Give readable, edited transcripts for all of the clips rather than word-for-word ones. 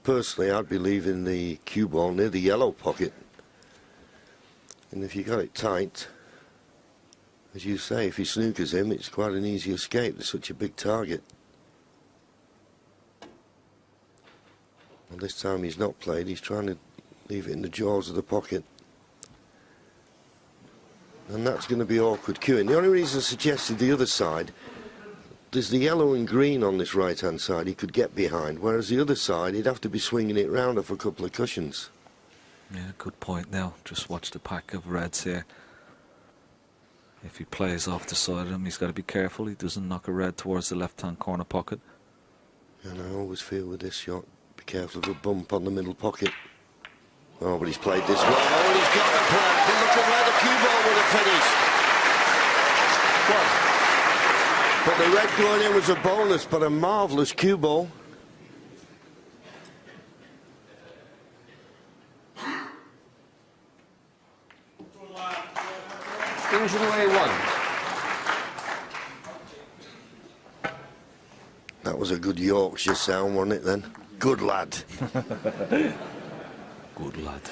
personally, I'd be leaving the cue ball near the yellow pocket. And if you got it tight, as you say, if he snookers him, it's quite an easy escape. There's such a big target. Well, this time he's not played. He's trying to leave it in the jaws of the pocket. And that's going to be awkward cueing. The only reason I suggested the other side, there's the yellow and green on this right-hand side he could get behind, whereas the other side, he'd have to be swinging it round off a couple of cushions. Yeah, good point now. Just watch the pack of reds here. If he plays off the side of him, he's got to be careful he doesn't knock a red towards the left-hand corner pocket. And I always feel with this shot, be careful of a bump on the middle pocket. Oh, but he's played this well. Oh, and he's got the plan. But look at where the cue ball would have finished. What? But the red going in was a bonus, but a marvellous cue ball. Junhui 1. That was a good Yorkshire sound, wasn't it then? Good lad. Good lad.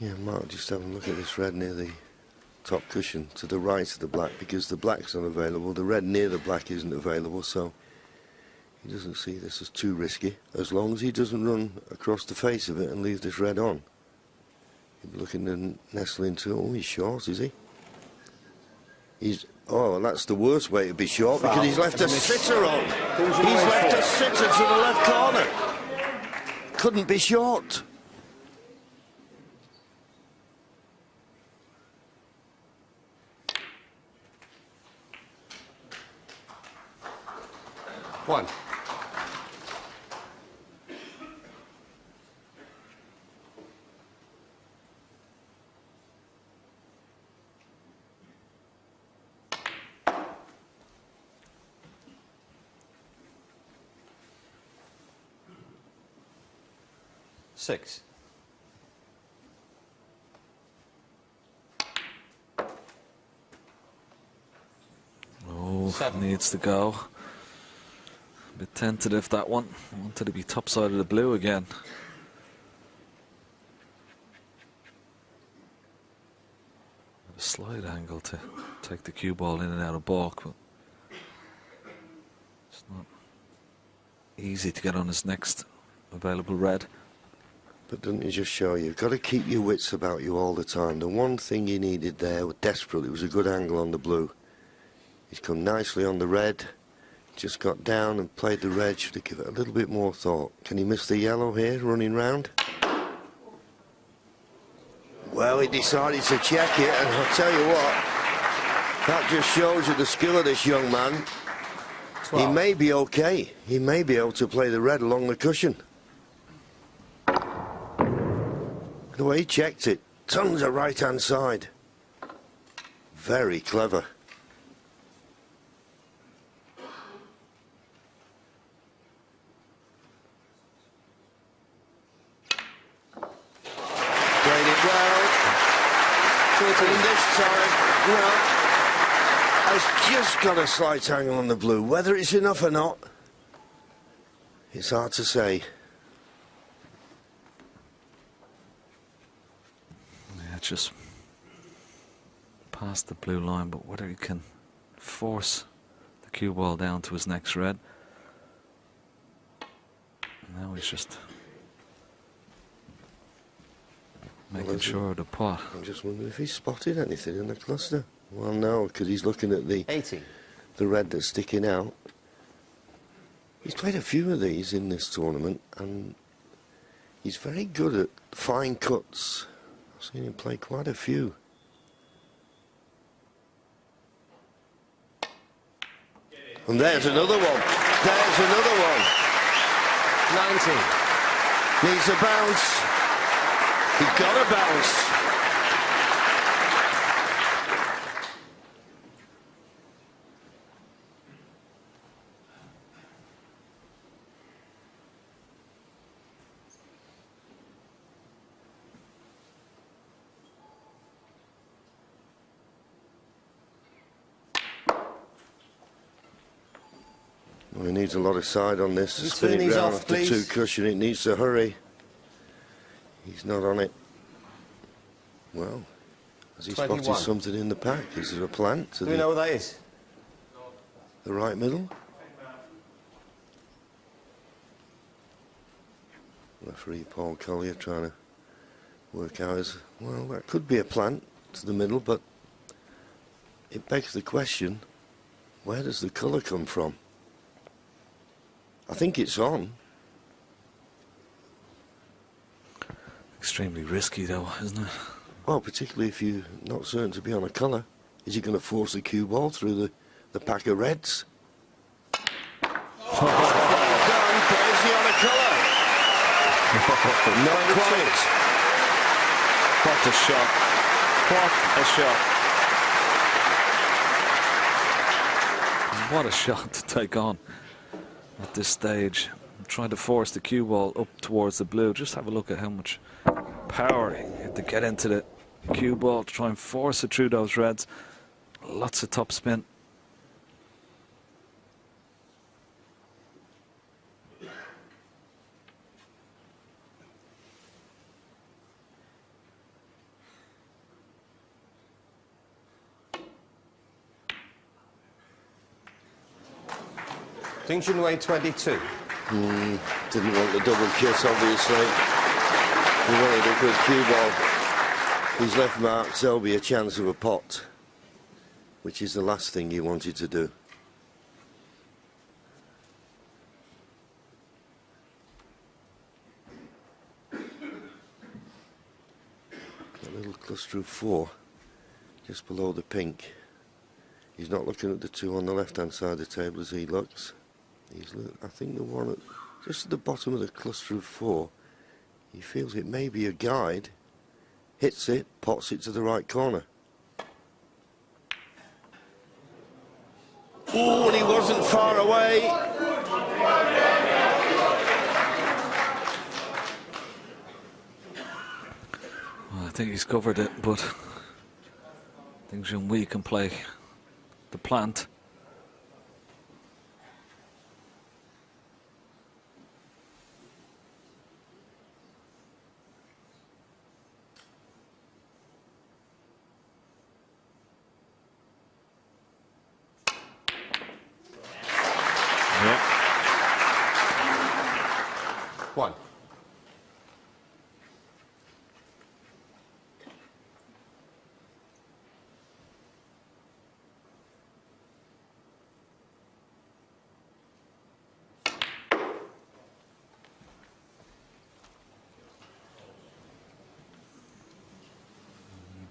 Yeah, Mark, just have a look at this red near the top cushion to the right of the black, because the black's not available. The red near the black isn't available, so he doesn't see this as too risky, as long as he doesn't run across the face of it and leave this red on. He'd be looking to nestle into, oh, he's short, is he? He's, oh, that's the worst way to be short, because he's left a sitter on. He's left a sitter to the left corner. Couldn't be short. One. Six. Oh, Seven. needs to go. A bit tentative, that one. Wanted to be top side of the blue again. A slight angle to take the cue ball in and out of balk, but it's not easy to get on his next available red. But doesn't it just show you've got to keep your wits about you all the time? The one thing he needed there, desperately, was a good angle on the blue. He's come nicely on the red, just got down and played the red. Should have given it a little bit more thought. Can he miss the yellow here, running round? Well, he decided to check it, and I'll tell you what, that just shows you the skill of this young man. 12. He may be okay. He may be able to play the red along the cushion. The way he checked it, tons of right-hand side. Very clever. Played it well. And this time, well, has just got a slight angle on the blue. Whether it's enough or not, it's hard to say. Just past the blue line, but whether he can force the cue ball down to his next red. Now he's just making sure of the pot. I'm just wondering if he spotted anything in the cluster. Well, no, because he's looking at the 80. The red that's sticking out. He's played a few of these in this tournament, and he's very good at fine cuts. I've seen him play quite a few. And there's another one. There's another one. 90. Needs a bounce. He's got a bounce. Well, he needs a lot of side on this. Can you Spin turn it these round off, after please? 2 cushion. It needs to hurry. He's not on it. Well, has he 21. spotted something in the pack? Is there a plant to Do we know what that is? the right middle? Referee Paul Collier trying to work out his... Well, that could be a plant to the middle, but it begs the question, where does the colour come from? I think it's on. Extremely risky though, isn't it? Well, particularly if you're not certain to be on a colour. Is he going to force the cue ball through the pack of reds? He's done, but is he on a colour? Not quite. What a shot. What a shot. What a shot to take on at this stage. Trying to force the cue ball up towards the blue. Just have a look at how much power he had to get into the cue ball to try and force it through those reds. Lots of top spin. Junhui 22. Didn't want the double kiss, obviously. He wanted a good cue ball. He's left Mark Selby a chance of a pot, which is the last thing he wanted to do. A little cluster of 4, just below the pink. He's not looking at the 2 on the left-hand side of the table as he looks. I think the one just at the bottom of the cluster of 4, he feels it may be a guide, hits it, pots it to the right corner. Ooh, and he wasn't far away. Well, I think he's covered it, but I think Junhui can play the plant. Yeah. 1.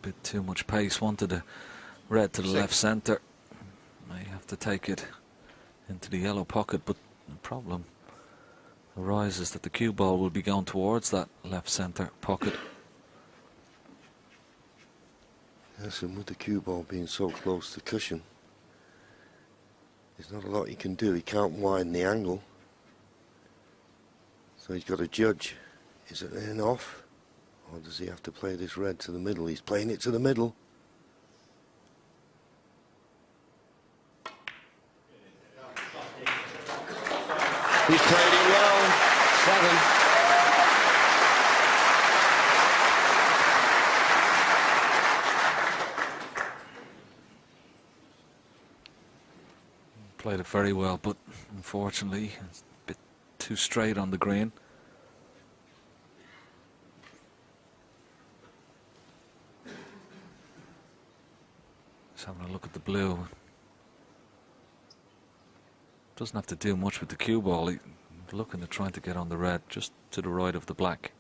Bit too much pace. Wanted a red to the 6. left centre. May have to take it into the yellow pocket, but the problem arises that the cue ball will be going towards that left centre pocket. Yes, and with the cue ball being so close to the cushion, there's not a lot he can do. He can't widen the angle. So he's got to judge, is it in off? Or does he have to play this red to the middle? He's playing it to the middle. He's played it well. 7. Played it very well, but unfortunately it's a bit too straight on the green. Just having a look at the blue. Doesn't have to do much with the cue ball. He's looking at trying to get on the red just to the right of the black.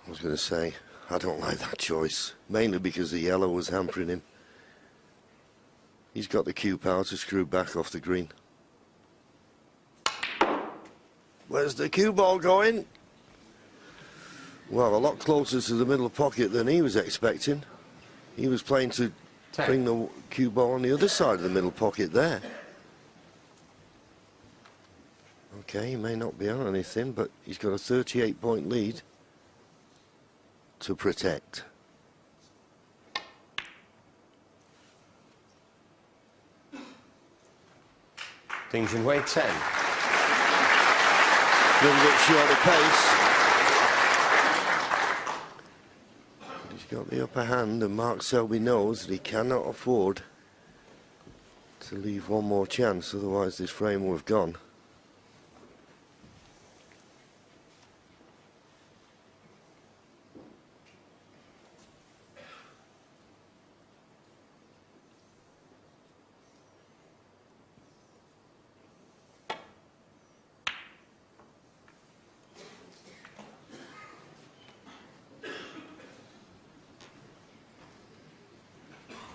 I was going to say, I don't like that choice, mainly because the yellow was hampering him. He's got the cue power to screw back off the green. Where's the cue ball going? Well, a lot closer to the middle pocket than he was expecting. He was playing to 10. bring the cue ball on the other side of the middle pocket there. Okay, he may not be on anything, but he's got a 38-point lead to protect. Ding Junhui 10. A little bit short of pace. But he's got the upper hand, and Mark Selby knows that he cannot afford to leave one more chance, otherwise this frame will have gone.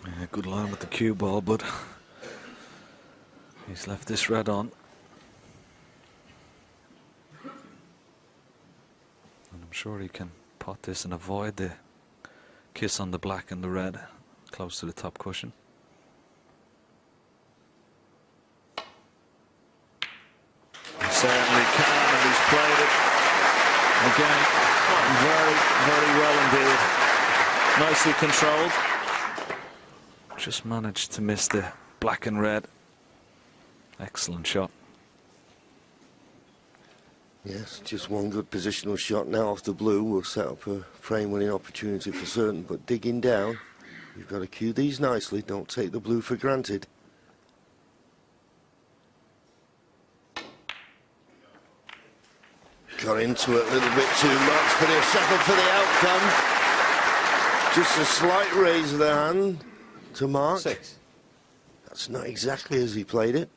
Yeah, good line with the cue ball, but he's left this red on. And I'm sure he can pot this and avoid the kiss on the black and the red close to the top cushion. He certainly can, and he's played it again very, very well indeed. Nicely controlled. Just managed to miss the black and red. Excellent shot. Yes, just one good positional shot now off the blue will set up a frame-winning opportunity for certain, but digging down, you've got to cue these nicely. Don't take the blue for granted. Got into it a little bit too much, but he'll settle for the outcome. Just a slight raise of the hand to Mark. 6. That's not exactly as he played it.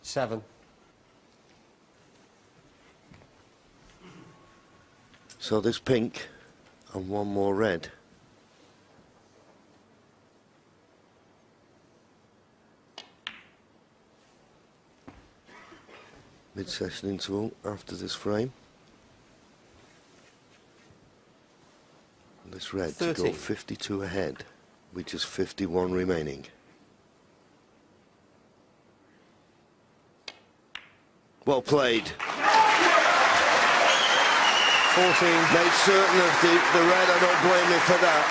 Seven. So there's pink and one more red. Mid-session interval after this frame. And this red 13. to go 52 ahead with just 51 remaining. Well played. 14. Made certain of the red, I don't blame him for that.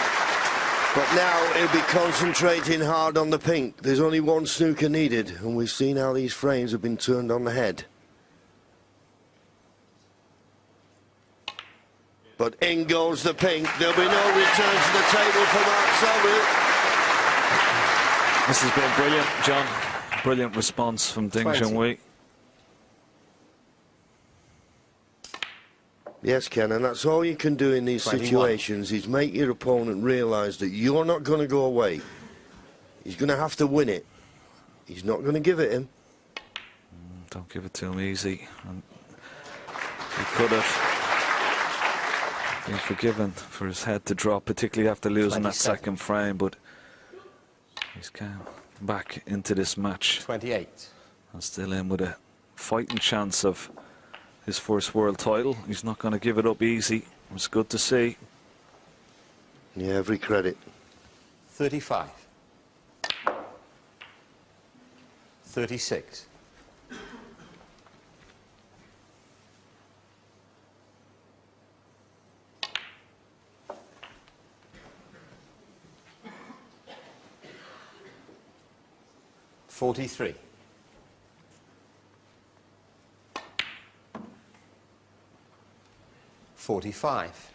But now he'll be concentrating hard on the pink. There's only one snooker needed, and we've seen how these frames have been turned on the head. But in goes the pink. There'll be no return to the table for Mark Selby. This has been brilliant, John. Brilliant response from Ding 20. Junhui. Yes, Ken, and that's all you can do in these 21. situations is make your opponent realise that you're not going to go away. He's going to have to win it. He's not going to give it him. Don't give it to him easy. And he could have been forgiven for his head to drop, particularly after losing that 27. second frame, but he's come back into this match 28. and still in with a fighting chance of his first world title. He's not going to give it up easy. It's good to see. Yeah, every credit. 35. 36. $43. 45.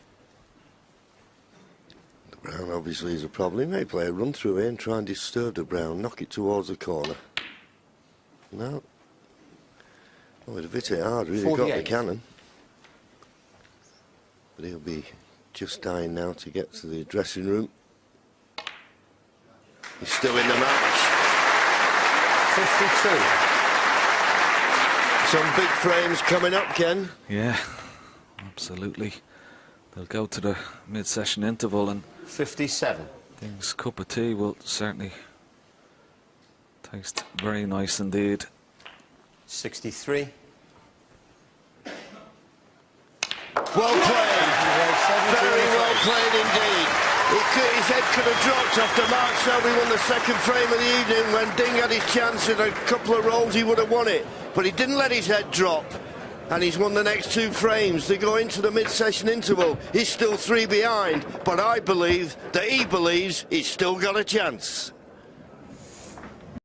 The brown obviously is a problem. He may play a run through here and try and disturb the brown, knock it towards the corner. No. Oh, he'd have hit it hard, really got the 48. cannon. But he'll be just dying now to get to the dressing room. He's still in the match. 52. Some big frames coming up, Ken. Yeah, absolutely. They'll go to the mid-session interval, and 57. Ding's cup of tea will certainly taste very nice indeed. 63. Well played. Very well played indeed. His head could have dropped after Mark Selby won the second frame of the evening. When Ding had his chance in a couple of rolls, he would have won it. But he didn't let his head drop. and he's won the next 2 frames. They go into the mid-session interval. He's still 3 behind, but I believe that he believes he's still got a chance.